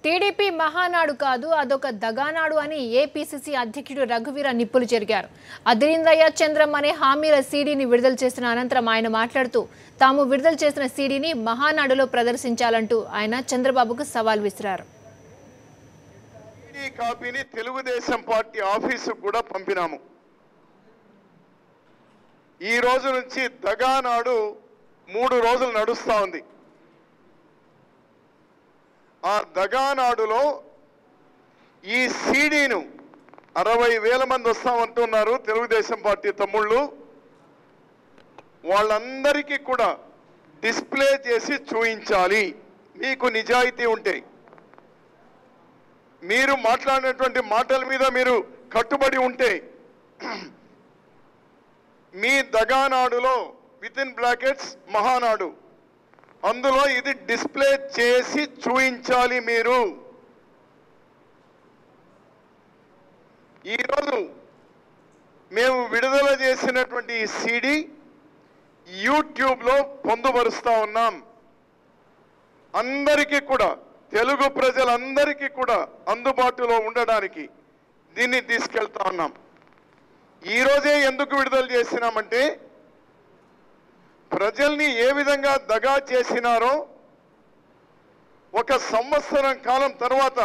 TDP Mahanadu కాదు అదొక దగానాడు అని ఏపీసీసీ అధ్యక్షుడు రఘువీర నిప్పులు చెరిగారు. అదిరిందయ్య చంద్రం అనే హామీల సీడీని విడుదల చేసిన అనంతరం ఆయన మాట్లాడుతూ తాము విడుదల చేసిన సీడీని మహానాడులో ప్రదర్శించాలంటూ ఆయన చంద్రబాబుకు సవాల్ విసిరారు. ఈ కాపీని తెలుగుదేశం పార్టీ ఆఫీసుకు కూడా పంపినాము. ఈ రోజు నుంచి దగానాడు 3 రోజులు నడుస్తా ఉంది. ఆ దగానాడులో ఈ సీడీను 60,000 మంది వస్తామంటున్నారు తెలుగుదేశం పార్టీ తమ్ముళ్ళు. వాళ్ళందరికీ కూడా డిస్ప్లే చేసి చూయించాలి. మీకు నిజాయితీ ఉంటే, మీరు మాట్లాడినటువంటి మాటల మీద మీరు కట్టుబడి ఉంటే, మీ దగానాడులో వితిన్ బ్రాకెట్స్ మహానాడు అందులో ఇది డిస్ప్లే చేసి చూయించాలి. మీరు ఈరోజు మేము విడుదల చేసినటువంటి ఈ సీడీ యూట్యూబ్లో పొందుపరుస్తా ఉన్నాం. అందరికీ కూడా, తెలుగు ప్రజలందరికీ కూడా అందుబాటులో ఉండడానికి దీన్ని తీసుకెళ్తా ఉన్నాం. ఈరోజే ఎందుకు విడుదల చేసినామంటే, ప్రజల్ని ఏ విధంగా దగా చేసినారో 1 సంవత్సరం కాలం తర్వాత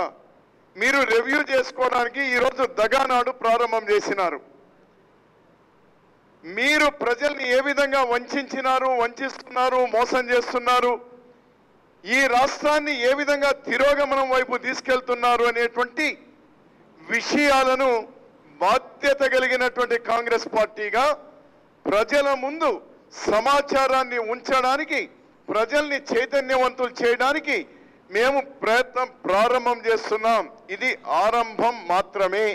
మీరు రివ్యూ చేసుకోవడానికి ఈరోజు దగానాడు ప్రారంభం చేసినారు. మీరు ప్రజల్ని ఏ విధంగా వంచిస్తున్నారు, మోసం చేస్తున్నారు, ఈ రాష్ట్రాన్ని ఏ విధంగా తిరోగమనం వైపు తీసుకెళ్తున్నారు అనేటువంటి విషయాలను బాధ్యత కలిగినటువంటి కాంగ్రెస్ పార్టీగా ప్రజల ముందు సమాచారాన్ని ఉంచడానికి, ప్రజల్ని చైతన్యవంతులు చేయడానికి మేము ప్రయత్నం ప్రారంభం చేస్తున్నాం. ఇది ఆరంభం మాత్రమే.